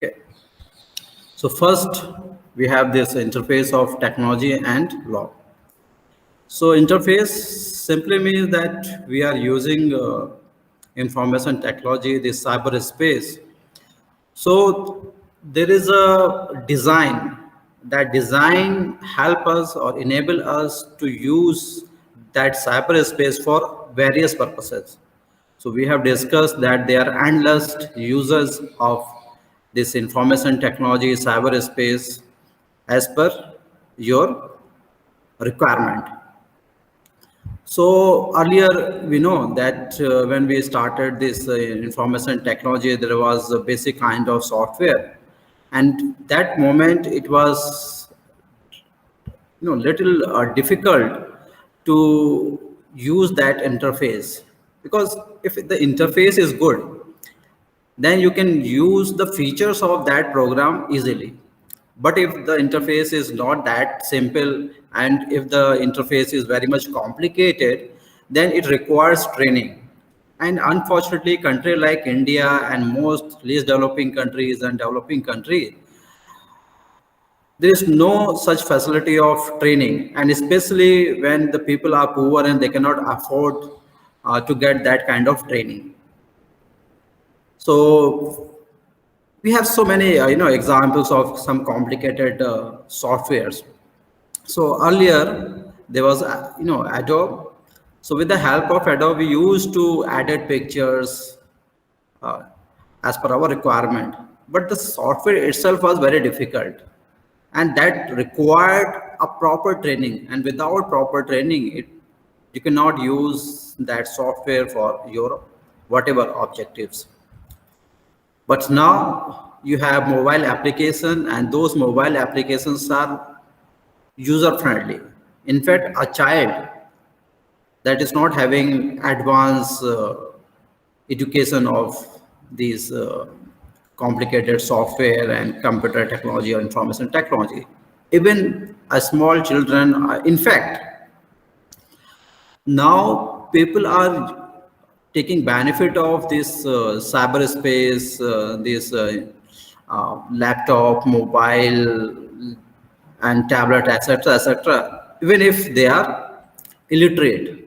Okay. So first, we have this interface of technology and law. So interface simply means that we are using information technology, this cyberspace. So there is a design. That design help us or enable us to use that cyberspace for various purposes. So we have discussed that there are endless users of this information technology, cyberspace, as per your requirement. So earlier, we know that when we started this information technology, there was a basic kind of software, and that moment it was little difficult to use that interface, because if the interface is good, then you can use the features of that program easily. But if the interface is not that simple, and if the interface is very much complicated, then it requires training. And unfortunately, country like India and most least developing countries and developing countries, there is no such facility of training, and especially when the people are poor and they cannot afford to get that kind of training. So we have so many examples of some complicated softwares. So earlier there was Adobe. So with the help of Adobe, we used to edit pictures uh, as per our requirement, but the software itself was very difficult, and that required a proper training, and without proper training you cannot use that software for your whatever objectives. But now you have mobile application, and those mobile applications are user friendly. In fact, a child that is not having advanced education of these complicated software and computer technology or information technology, even a small children, in fact, now people are taking benefit of this cyberspace, this laptop, mobile, and tablet, etc., etc. Even if they are illiterate,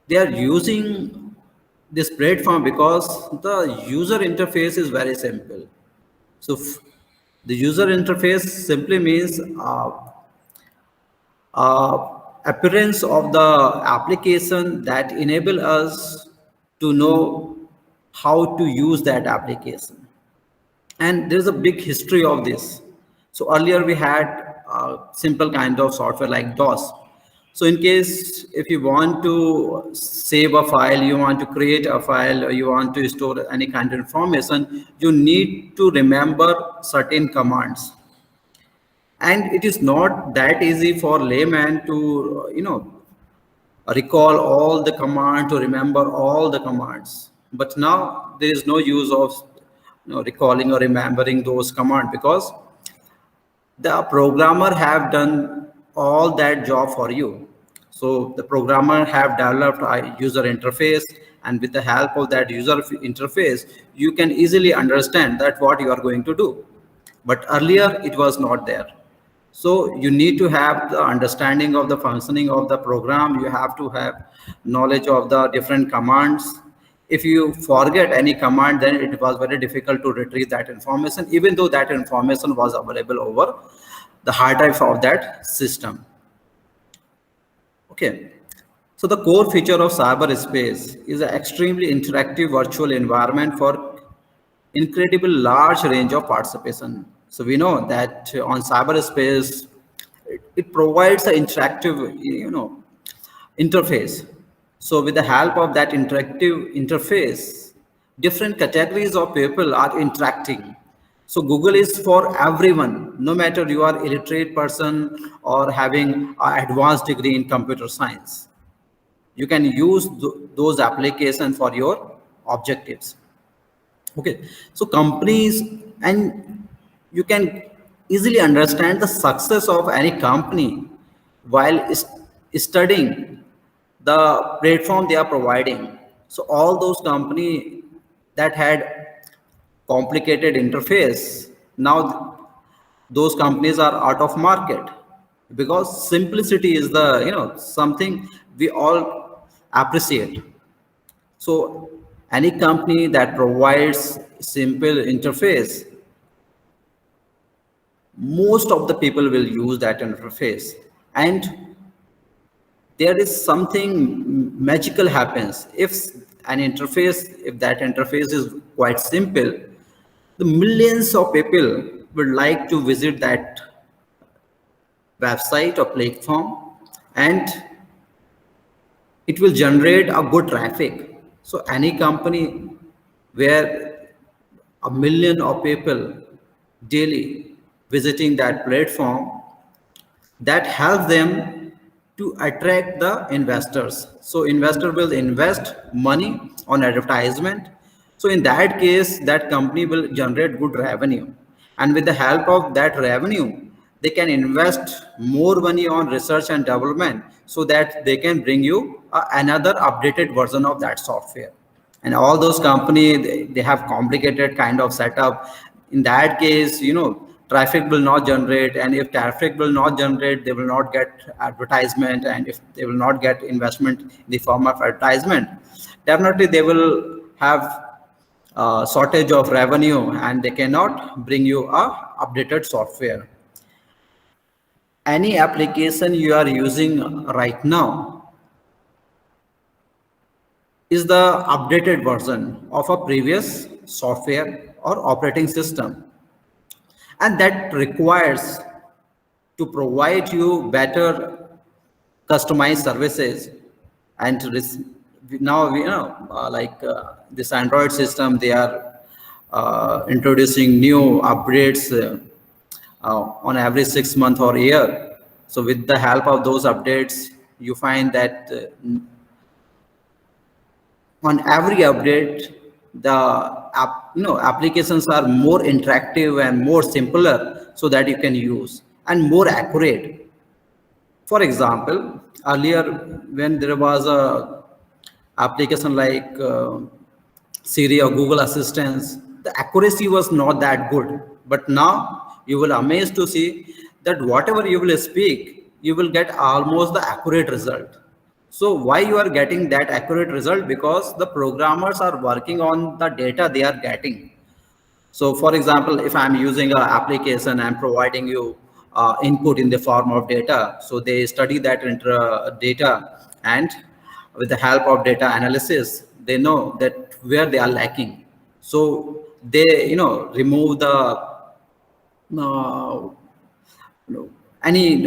they are using this platform because the user interface is very simple. So the user interface simply means appearance of the application that enable us to know how to use that application. And there's a big history of this. So earlier we had a simple kind of software like DOS. So in case if you want to save a file, you want to create a file, or you want to store any kind of information, you need to remember certain commands, and it is not that easy for layman to recall all the command, to remember all the commands. But now there is no use of recalling or remembering those commands, because the programmer have done all that job for you. So the programmer have developed a user interface, and with the help of that user interface, you can easily understand that what you are going to do. But earlier it was not there. So you need to have the understanding of the functioning of the program. You have to have knowledge of the different commands. If you forget any command, then it was very difficult to retrieve that information, even though that information was available over the hard drive of that system. Okay. So the core feature of cyberspace is an extremely interactive virtual environment for incredible large range of participation. So we know that on cyberspace, it provides an interactive, interface. So with the help of that interactive interface, different categories of people are interacting. So Google is for everyone, no matter you are illiterate person or having an advanced degree in computer science. You can use those applications for your objectives. Okay, so companies, and you can easily understand the success of any company while studying the platform they are providing. So all those company that had complicated interface, now those companies are out of market, because simplicity is the something we all appreciate. So any company that provides simple interface, most of the people will use that interface. And there is something magical happens if if that interface is quite simple, the millions of people would like to visit that website or platform, and it will generate a good traffic. So any company where a million of people daily visiting that platform, that helps them to attract the investors. So investor will invest money on advertisement. So in that case, that company will generate good revenue. And with the help of that revenue, they can invest more money on research and development so that they can bring you another updated version of that software. And all those companies, they have complicated kind of setup. In that case, traffic will not generate, and if traffic will not generate, they will not get advertisement, and if they will not get investment in the form of advertisement, definitely they will have shortage of revenue, and they cannot bring you a updated software. Any application you are using right now is the updated version of a previous software or operating system, and that requires to provide you better customized services. And now this Android system, they are introducing new upgrades on every 6 months or year. So with the help of those updates, you find that on every update, the applications are more interactive and more simpler, so that you can use, and more accurate. For example, earlier when there was a application like Siri or Google Assistants, the accuracy was not that good. But now you will amazed to see that whatever you will speak, you will get almost the accurate result. So why you are getting that accurate result? Because the programmers are working on the data they are getting. So for example, if I'm using an application, I'm providing you input in the form of data. So they study that data, and with the help of data analysis, they know that where they are lacking. So they, remove the uh, any,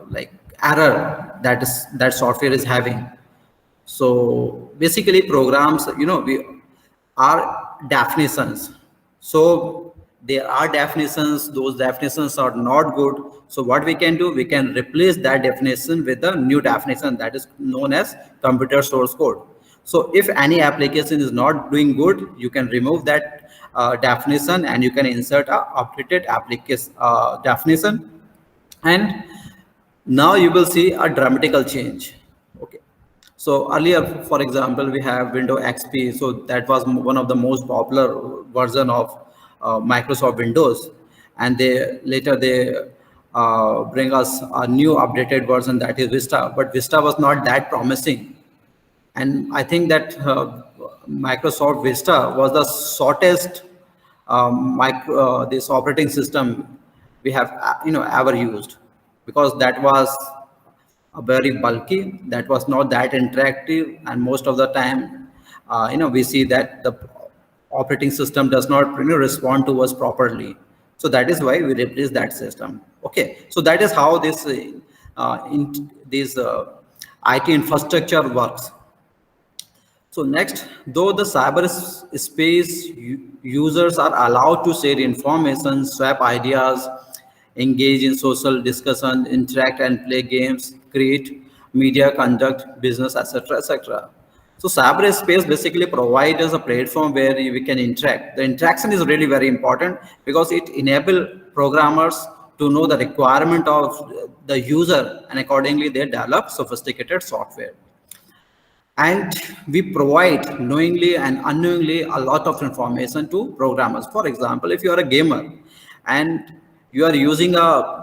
like error that software is having. So basically programs, we are definitions. So there are definitions, those definitions are not good. So what we can do, we can replace that definition with a new definition that is known as computer source code. So if any application is not doing good, you can remove that definition, and you can insert a updated application definition, and now you will see a dramatical change. Okay. So earlier, for example, we have Windows XP. So that was one of the most popular version of Microsoft Windows, and they bring us a new updated version, that is Vista. But Vista was not that promising, and I think that Microsoft Vista was the shortest this operating system we have ever used, because that was very bulky, that was not that interactive, and most of the time we see that the operating system does not respond to us properly. So that is why we replace that system. Okay, so that is how this IT infrastructure works. So next, though the cyberspace users are allowed to share information, swap ideas, engage in social discussion, interact and play games, create media, conduct business, etc., etc. So cyberspace basically provides us a platform where we can interact. The interaction is really very important, because it enables programmers to know the requirement of the user, and accordingly they develop sophisticated software. And we provide knowingly and unknowingly a lot of information to programmers. For example, if you are a gamer and you are using a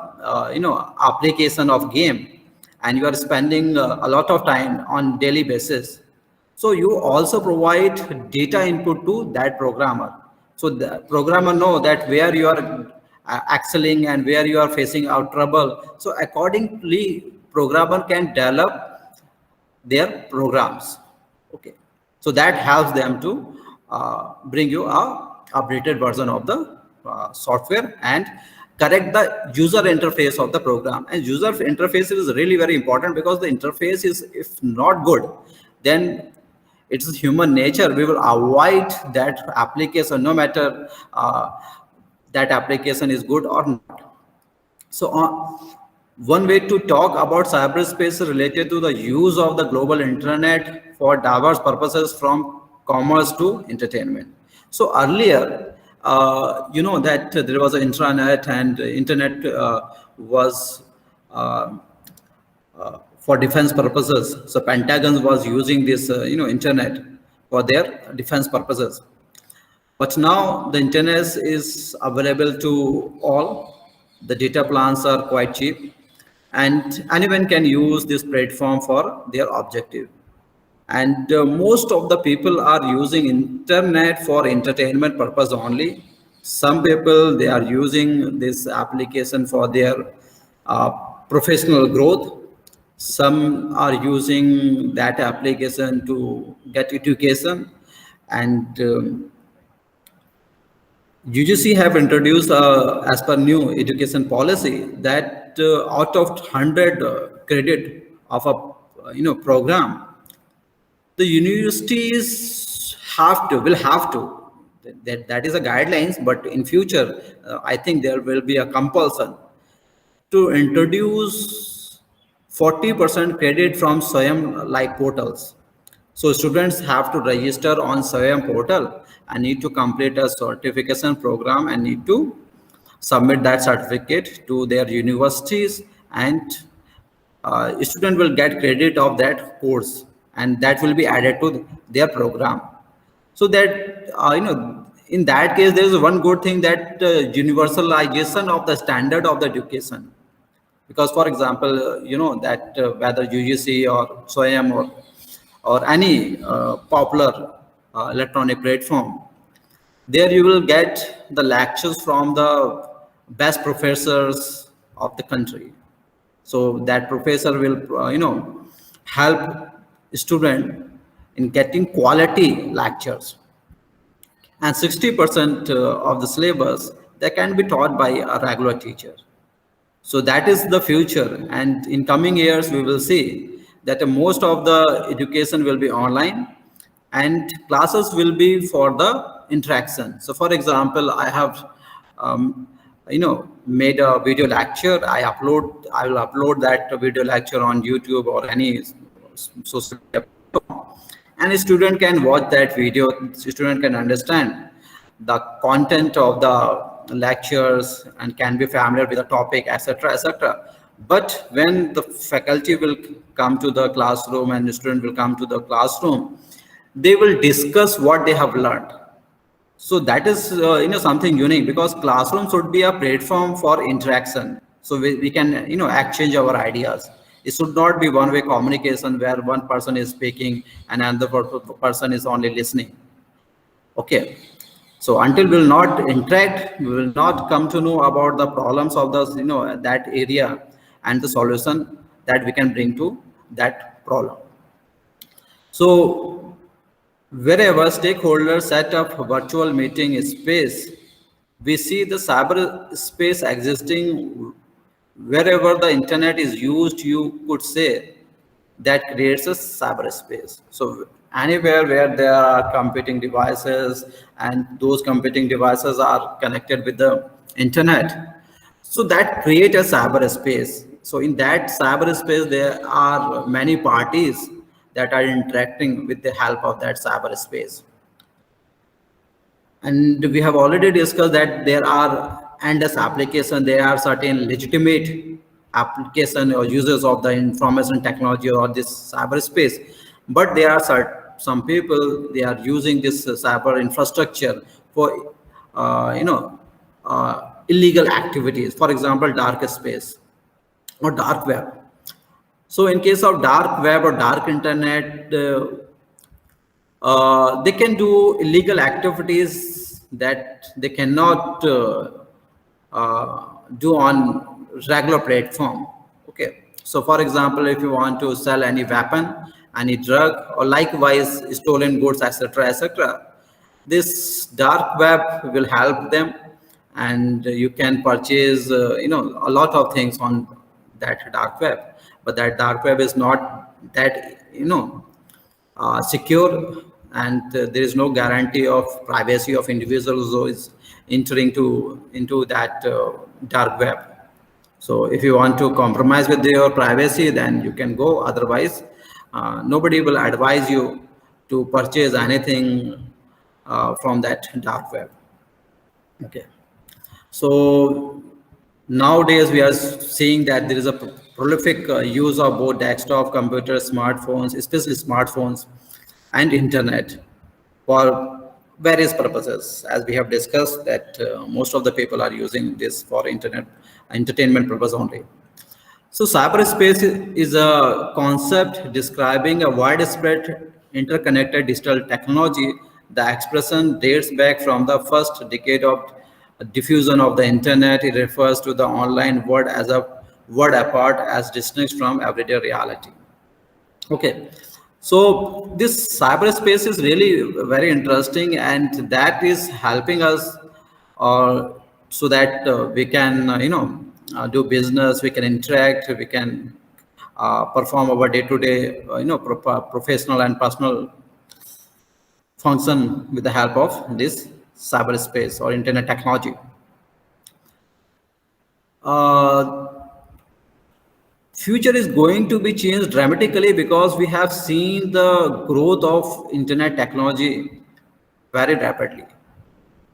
application of game, and you are spending a lot of time on daily basis, so you also provide data input to that programmer, so the programmer know that where you are excelling and where you are facing out trouble. So accordingly programmer can develop their programs. Okay, so that helps them to bring you a updated version of the software and correct the user interface of the program. And user interface is really very important, because the interface is, if not good, then it's human nature, we will avoid that application, no matter that application is good or not. So, one way to talk about cyberspace related to the use of the global internet for diverse purposes, from commerce to entertainment. So earlier, you know that there was an intranet, and internet was uh, for defense purposes. So Pentagon was using this, internet for their defense purposes. But now the internet is available to all. The data plans are quite cheap, and anyone can use this platform for their objective. And most of the people are using internet for entertainment purpose only. Some people, they are using this application for their uh, professional growth. Some are using that application to get education. And UGC have introduced, as per new education policy, that out of 100 credit of a program, the universities will have to, that is a guidelines, but in future I think there will be a compulsion to introduce 40% credit from Swayam like portals. So students have to register on Swayam portal and need to complete a certification program and need to submit that certificate to their universities, and student will get credit of that course, and that will be added to their program. So that in that case there is one good thing, that universalization of the standard of the education. Because for example, that whether UGC or SWAYAM or any popular electronic platform, there you will get the lectures from the best professors of the country. So that professor will help student in getting quality lectures. And 60% of the syllabus that can be taught by a regular teacher. So that is the future, and in coming years we will see that most of the education will be online, and classes will be for the interaction. So for example, I have made a video lecture. I will upload that video lecture on YouTube or any social media platform, and a student can watch that video. Student can understand the content of the lectures and can be familiar with the topic, etc., etc. But when the faculty will come to the classroom and the student will come to the classroom, they will discuss what they have learned. So that is something unique, because classroom should be a platform for interaction. So we can exchange our ideas. It should not be one-way communication where one person is speaking and another person is only listening. Okay. So until we'll not interact, we will not come to know about the problems of the that area and the solution that we can bring to that problem. So wherever stakeholders set up virtual meeting space, we see the cyber space existing. Wherever the internet is used, you could say that creates a cyberspace. So anywhere where there are computing devices and those computing devices are connected with the internet, so that create a cyberspace. So in that cyberspace, there are many parties that are interacting with the help of that cyberspace. And we have already discussed that there are endless application, there are certain legitimate application or users of the information technology or this cyberspace. But there are some people, they are using this cyber infrastructure for illegal activities, for example dark space or dark web. So in case of dark web or dark internet, they can do illegal activities that they cannot do on regular platform. Okay, so for example, if you want to sell any weapon, any drug, or likewise stolen goods, etc., etc., this dark web will help them, and you can purchase a lot of things on that dark web. But that dark web is not that secure, and there is no guarantee of privacy of individuals who is entering into that dark web. So if you want to compromise with your privacy, then you can go. Otherwise, nobody will advise you to purchase anything from that dark web. Okay. So nowadays we are seeing that there is a prolific use of both desktop computers, smartphones, especially smartphones, and internet for various purposes. As we have discussed, that most of the people are using this for internet entertainment purpose only. So cyberspace is a concept describing a widespread interconnected digital technology. The expression dates back from the first decade of diffusion of the internet. It refers to the online world as a world apart, as distinct from everyday reality. Okay, so this cyberspace is really very interesting, and that is helping us, so that we can, do business, we can interact, we can perform our day-to-day, professional and personal function with the help of this cyberspace or internet technology. Future is going to be changed dramatically, because we have seen the growth of internet technology very rapidly.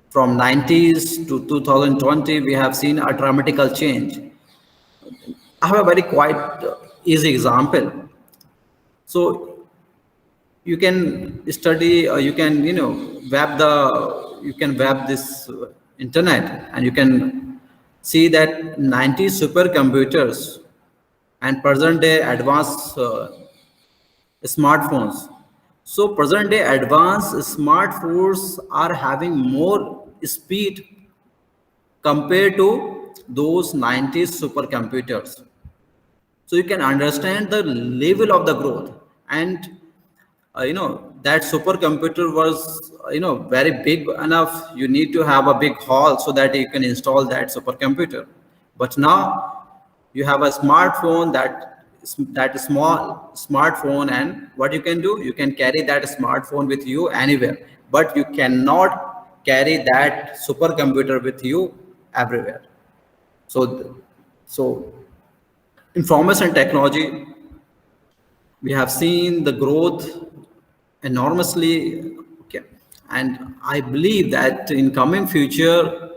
From 90s to 2020, we have seen a dramatical change. I have a very quite easy example. So you can study, you can web this internet, and you can see that 90 supercomputers and present day advanced smartphones. So present day advanced smartphones are having more speed compared to those 90s supercomputers. So you can understand the level of the growth. And that supercomputer was very big enough. You need to have a big hall so that you can install that supercomputer. But now you have a smartphone, that small smartphone, and what you can do, you can carry that smartphone with you anywhere, but you cannot carry that supercomputer with you everywhere. So information technology, we have seen the growth enormously. Okay, and I believe that in coming future,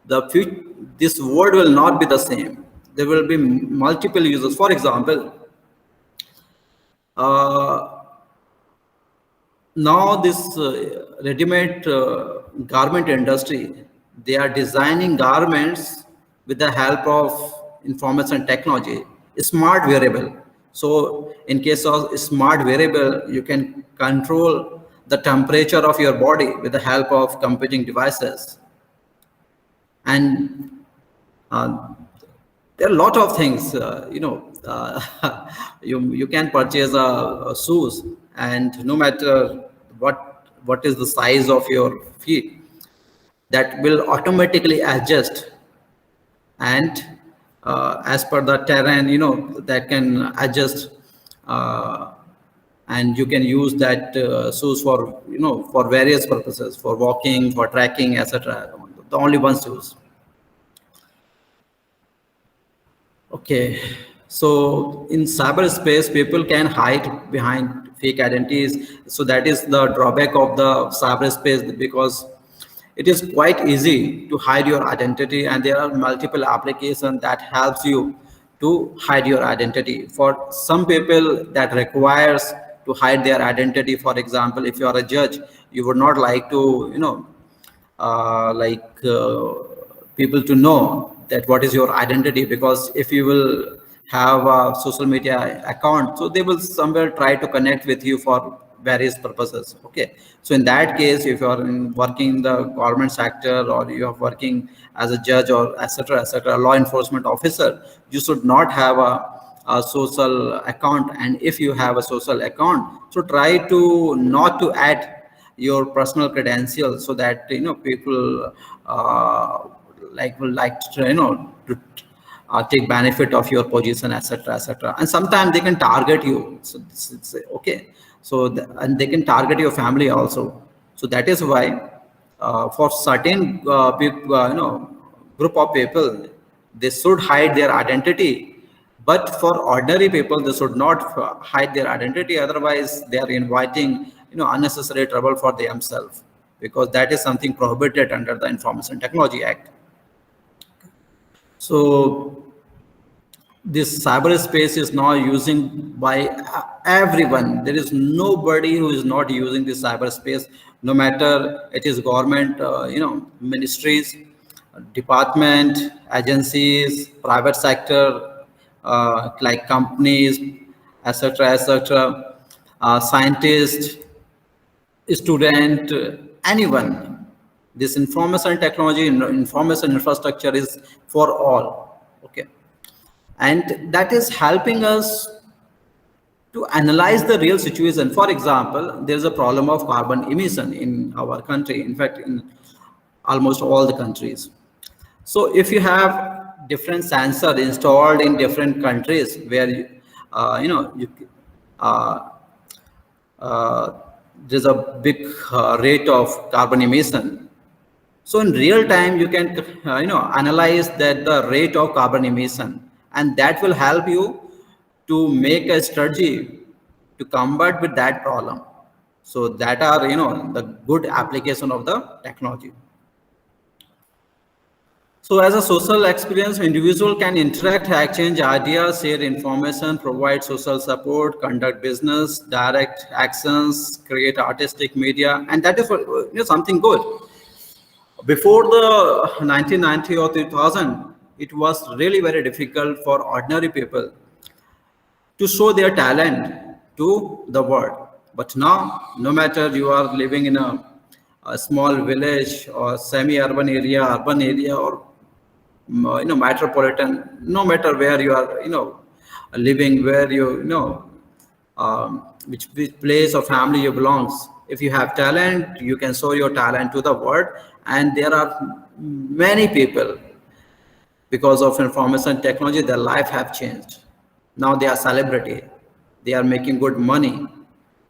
this world will not be the same. There will be multiple users. For example, now this ready-made garment industry, they are designing garments with the help of information technology, smart wearable. So in case of smart wearable, you can control the temperature of your body with the help of computing devices. And there are a lot of things, you can purchase shoes, and no matter what is the size of your feet, that will automatically adjust, and as per the terrain, that can adjust, and you can use that shoes for various purposes, for walking, for trekking, etc. The only one shoes. Okay, so in cyberspace, people can hide behind fake identities. So that is the drawback of the cyberspace, because it is quite easy to hide your identity, and there are multiple applications that helps you to hide your identity. For some people, that requires to hide their identity. For example, if you are a judge, you would not like to, people to know that what is your identity, because if you will have a social media account, so they will somewhere try to connect with you for various purposes. Okay, so in that case, if you are working in the government sector, or you are working as a judge, or etc., law enforcement officer, you should not have a social account. And if you have a social account, so try to not to add your personal credentials, so that people will like to, to take benefit of your position, etc. And sometimes they can target you, so it's okay. So and they can target your family also. So that is why for certain people, group of people, they should hide their identity. But for ordinary people, they should not hide their identity. Otherwise, they are inviting unnecessary trouble for themselves, because that is something prohibited under the Information Technology Act. So this cyberspace is now using by everyone. There is nobody who is not using this cyberspace, no matter it is government, ministries, department, agencies, private sector, like companies, etc., scientists, student, anyone. This information technology, information infrastructure is for all. Okay, and that is helping us to analyze the real situation. For example, there is a problem of carbon emission in our country, in fact in almost all the countries. So if you have different sensor installed in different countries, where there's a big rate of carbon emission, so in real time, you can analyze that the rate of carbon emission, and that will help you to make a strategy to combat with that problem. So that are the good application of the technology. So as a social experience, individual can interact, exchange ideas, share information, provide social support, conduct business, direct actions, create artistic media, and that is something good. Before the 1990 or 2000, it was really very difficult for ordinary people to show their talent to the world. But now, no matter you are living in a small village or semi-urban area, urban area, or metropolitan, no matter where you are, living, where which place or family you belongs, if you have talent, you can show your talent to the world. And there are many people, because of information technology, their life have changed. Now they are celebrity, they are making good money.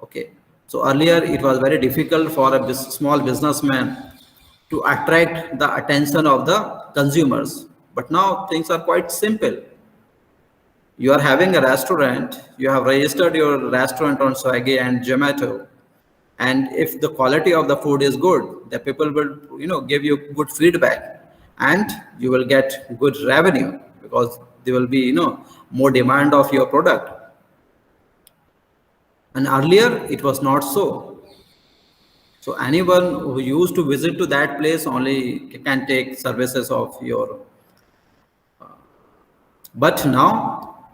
Okay, so earlier it was very difficult for a small businessman to attract the attention of the consumers. But now things are quite simple. You are having a restaurant, you have registered your restaurant on Swiggy and Zomato, and if the quality of the food is good, the people will give you good feedback, and you will get good revenue, because there will be more demand of your product. And earlier it was not so. So anyone who used to visit to that place only can take services of your. But now,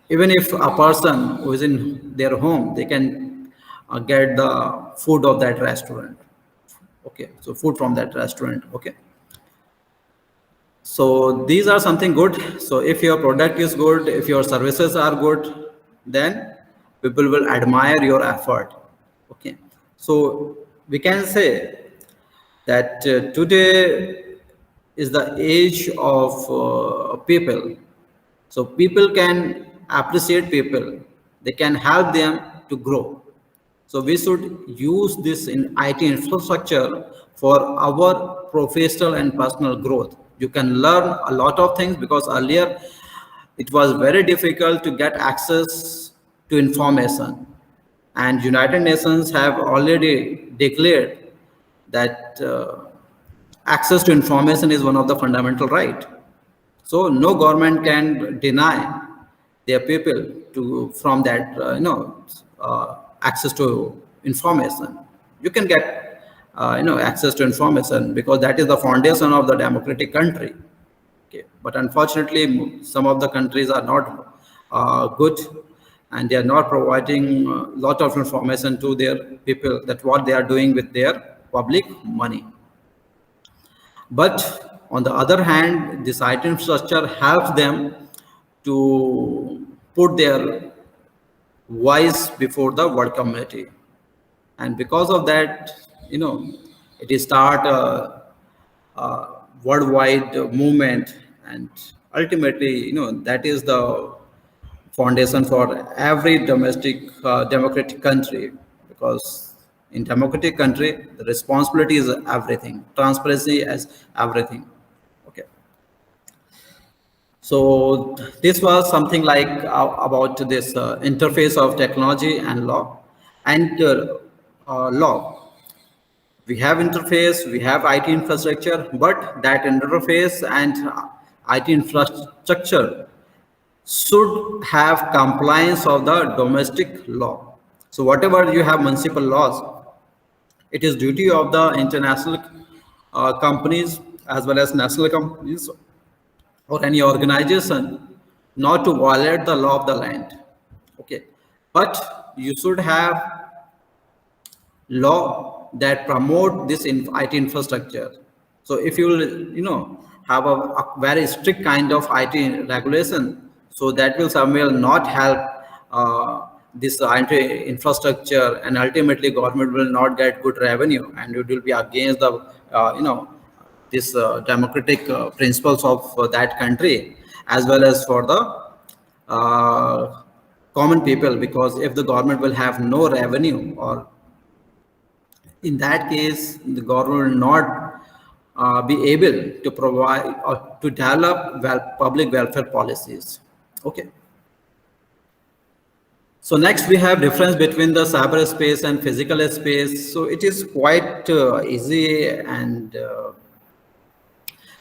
even if a person who is in their home, they can get the food of that restaurant. Okay, so food from that restaurant. Okay. So these are something good. So if your product is good, if your services are good, then people will admire your effort. Okay. So we can say that today is the age of people. So people can appreciate people. They can help them to grow. So we should use this in IT infrastructure for our professional and personal growth. You can learn a lot of things, because earlier it was very difficult to get access to information. And United Nations have already declared that access to information is one of the fundamental right. So no government can deny their people from that access to information. You can get access to information because that is the foundation of the democratic country. Okay, but unfortunately, some of the countries are not good, and they are not providing a lot of information to their people that what they are doing with their public money. But on the other hand, this IT infrastructure helps them to put their voice before the world community. And because of that, it is start a worldwide movement, and ultimately, that is the foundation for every democratic country, because in democratic country the responsibility is everything, transparency is everything. Okay, so this was something like about this interface of technology and law. And law, we have interface, we have IT infrastructure, but that interface and IT infrastructure should have compliance of the domestic law. So whatever you have municipal laws, it is duty of the international companies as well as national companies or any organization not to violate the law of the land. Okay, but you should have law that promote this IT infrastructure. So if you will, have a very strict kind of IT regulation, so that will somewhere not help this IT infrastructure, and ultimately government will not get good revenue, and it will be against the, this democratic principles of that country, as well as for the common people, because if the government will have no revenue, or in that case, the government will not be able to provide or to develop public welfare policies. Okay. So next we have difference between the cyberspace and physical space. So it is quite easy, and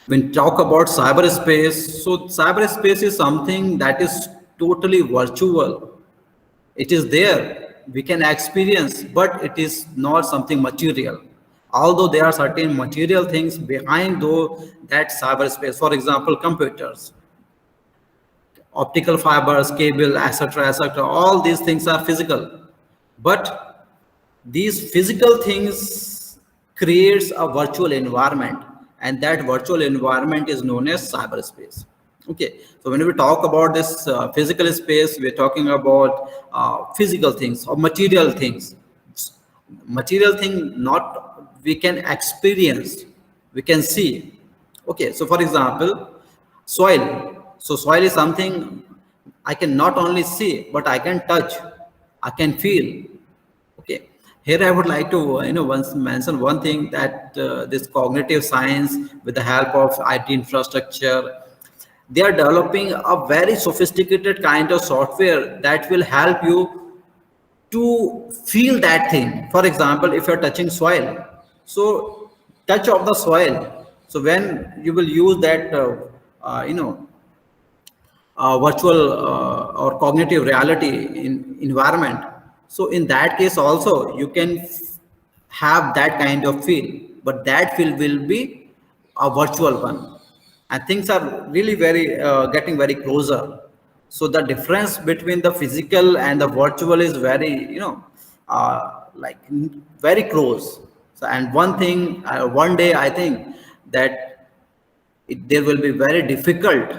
when talk about cyberspace, so cyberspace is something that is totally virtual. It is there, we can experience, but it is not something material. Although there are certain material things behind though that cyberspace, for example, computers, optical fibers, cable, etc., etc. All these things are physical, but these physical things creates a virtual environment, and that virtual environment is known as cyberspace. Okay, so when we talk about this physical space, we're talking about physical things or material things. Material thing, not we can experience, we can see. Okay, so for example, soil. So soil is something I can not only see, but I can touch, I can feel. Okay, here I would like to once mention one thing, that this cognitive science, with the help of IT infrastructure, they are developing a very sophisticated kind of software that will help you to feel that thing. For example, if you're touching soil, so touch of the soil. So when you will use that, virtual or cognitive reality in environment, so in that case also you can have that kind of feel, but that feel will be a virtual one, and things are really very getting very closer. So the difference between the physical and the virtual is very, like very close. So, and one thing, one day I think that there will be very difficult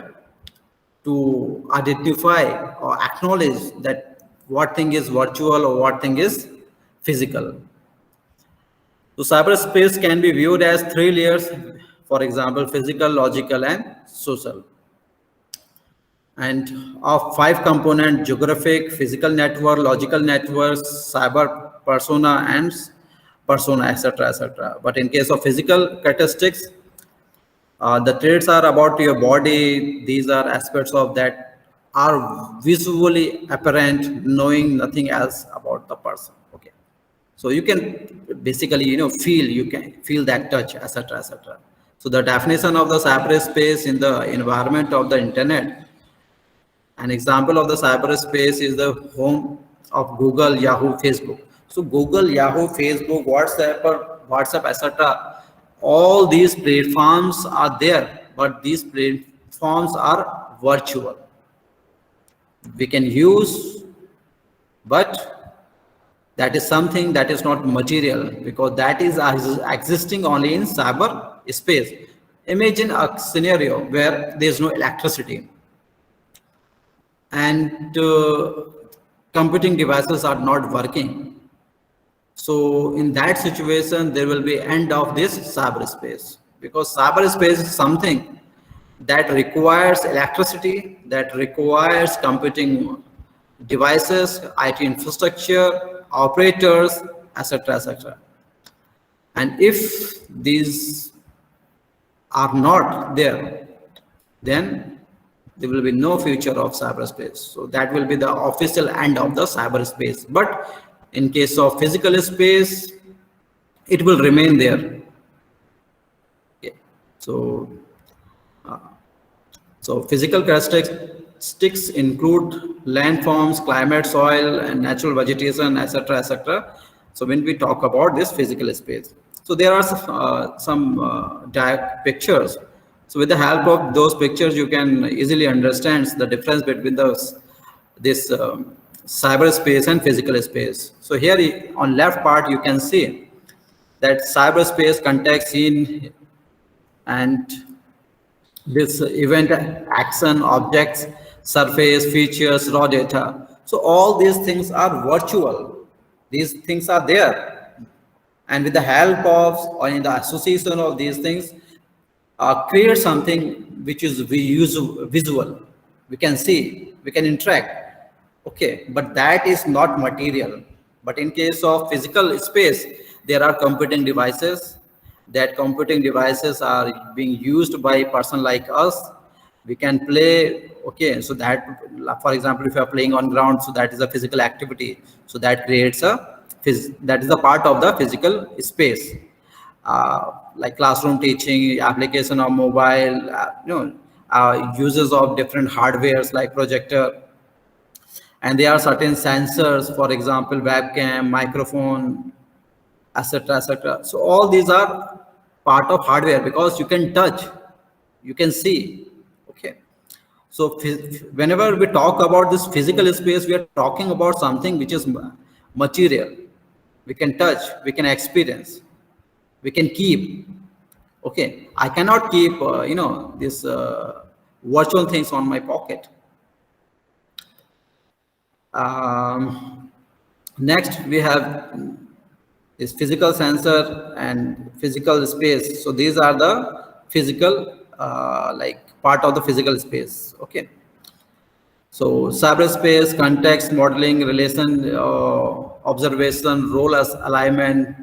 to identify or acknowledge that what thing is virtual or what thing is physical. So cyberspace can be viewed as three layers, for example, physical, logical, and social. And of five component: geographic, physical network, logical networks, cyber persona, and persona, etc., etc. But in case of physical characteristics, the traits are about your body. These are aspects of that are visually apparent, knowing nothing else about the person. Okay, so you can basically, feel, you can feel that touch, etc., etc. So the definition of the cyberspace in the environment of the internet. An example of the cyberspace is the home of Google, Yahoo, Facebook. So Google, Yahoo, Facebook, WhatsApp, etc. All these platforms are there, but these platforms are virtual. We can use, but that is something that is not material, because that is existing only in cyber space. Imagine a scenario where there is no electricity and computing devices are not working. So in that situation, there will be end of this cyberspace, because cyberspace is something that requires electricity, that requires computing devices, IT infrastructure, operators, etc., etc. And if these are not there, then there will be no future of cyberspace. So that will be the official end of the cyberspace. But in case of physical space, it will remain there. Okay. So, uh, so physical characteristics include landforms, climate, soil, and natural vegetation, etc., etc. So when we talk about this physical space, so there are some pictures. So with the help of those pictures, you can easily understand the difference between this cyberspace and physical space. So here on left part, you can see that cyberspace contains scene and this event, action, objects, surface, features, raw data. So all these things are virtual. These things are there. And with the help of or in the association of these things, create something which is visual. We can see, we can interact. Okay, but that is not material. But in case of physical space, there are computing devices. That computing devices are being used by a person like us. We can play. Okay, so that, for example, if you are playing on ground, so that is a physical activity. So that creates that is a part of the physical space. Like classroom teaching, application of mobile, uses of different hardwares like projector, and there are certain sensors, for example, webcam, microphone, etc., etc. So all these are part of hardware, because you can touch, you can see. Okay. So whenever we talk about this physical space, we are talking about something which is material. We can touch, we can experience, we can keep. Okay, I cannot keep this virtual things on my pocket. Next we have this physical sensor and physical space. So these are the physical like part of the physical space. Okay. So cyberspace, context, modeling, relation, observation, role as alignment,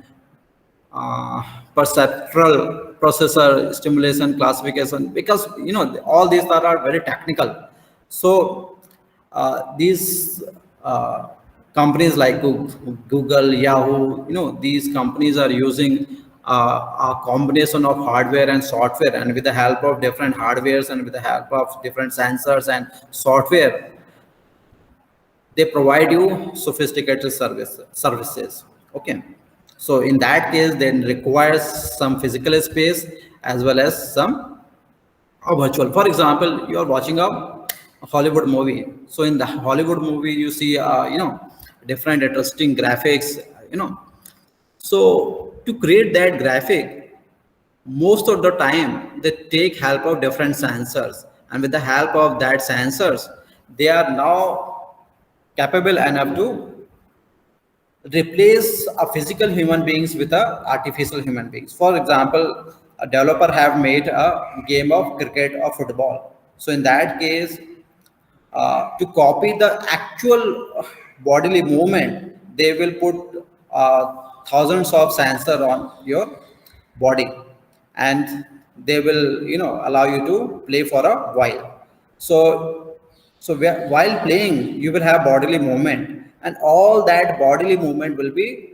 perceptual processor, stimulation, classification, because all these are very technical. So these companies like Google, Yahoo, these companies are using a combination of hardware and software, and with the help of different hardwares and with the help of different sensors and software, they provide you sophisticated services. Okay. So in that case, then requires some physical space as well as some virtual. For example, you are watching a Hollywood movie. So in the Hollywood movie, you see different interesting graphics. So to create that graphic, most of the time they take help of different sensors, and with the help of that sensors, they are now capable enough to replace a physical human beings with a artificial human beings. For example, a developer have made a game of cricket or football. So in that case, to copy the actual bodily movement, they will put thousands of sensor on your body, and they will allow you to play for a while. So while playing, you will have bodily movement, and all that bodily movement will be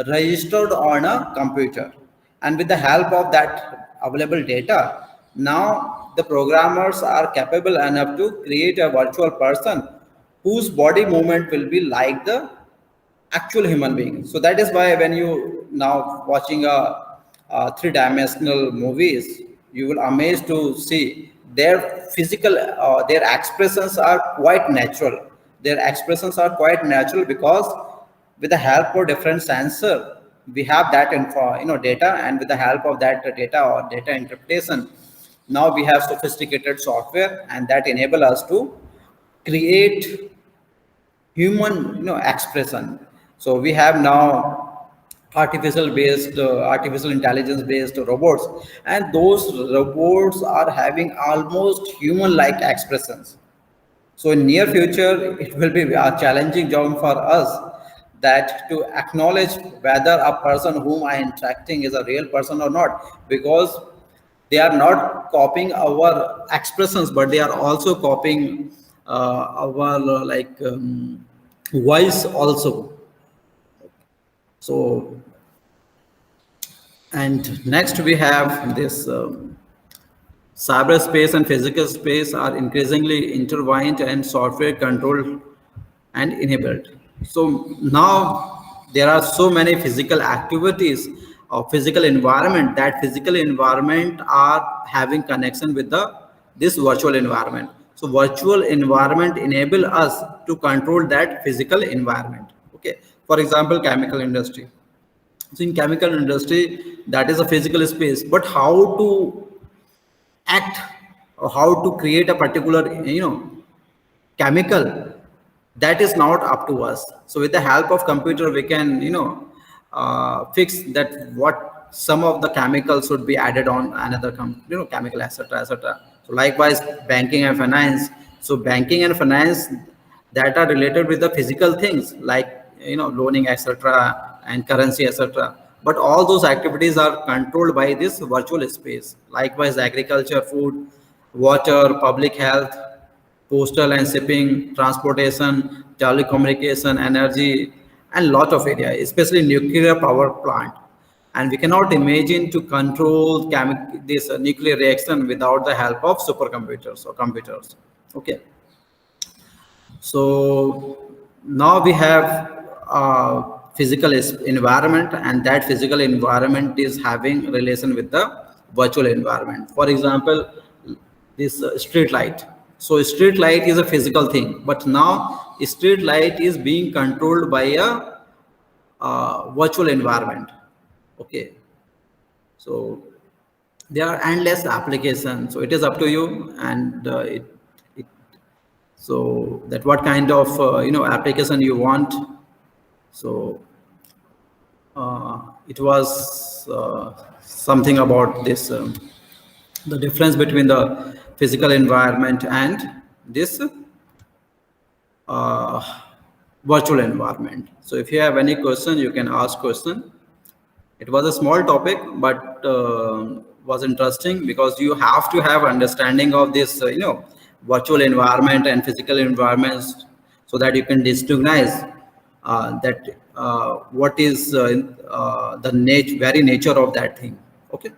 registered on a computer. And with the help of that available data, now the programmers are capable enough to create a virtual person whose body movement will be like the actual human being. So that is why when you now watching three-dimensional movies, you will amazed to see their physical, their expressions are quite natural. Their expressions are quite natural because with the help of different sensor, we have that info, data, and with the help of that data or data interpretation, now we have sophisticated software, and that enable us to create human expression. So we have now artificial intelligence based robots, and those robots are having almost human like expressions. So in near future, it will be a challenging job for us that to acknowledge whether a person whom I interacting is a real person or not, because they are not copying our expressions, but they are also copying our voice also. So, and next we have this. Cyberspace and physical space are increasingly intertwined and software controlled and enabled. So now there are so many physical activities or physical environment, that physical environment are having connection with the this virtual environment. So virtual environment enable us to control that physical environment. Okay. For example, chemical industry. So in chemical industry, that is a physical space, but how to act or how to create a particular chemical, that is not up to us. So with the help of computer we can fix that what some of the chemicals should be added on another chemical, etc, etc. So likewise banking and finance. So banking and finance, that are related with the physical things like loaning, etc, and currency, etc, but all those activities are controlled by this virtual space. Likewise agriculture, food, water, public health, postal and shipping, transportation, telecommunication, energy, and lot of area, especially nuclear power plant. And we cannot imagine to control this nuclear reaction without the help of supercomputers or computers. Okay. So now we have a physical environment, and that physical environment is having relation with the virtual environment. For example, this street light. So street light is a physical thing, but now street light is being controlled by a virtual environment. Okay. So there are endless applications. So it is up to you, and it so that what kind of application you want. So it was something about this the difference between the physical environment and this uh, virtual environment. So if you have any question, you can ask question. It was a small topic, but was interesting because you have to have understanding of this virtual environment and physical environments, so that you can distinguish that what is the very nature of that thing. Okay.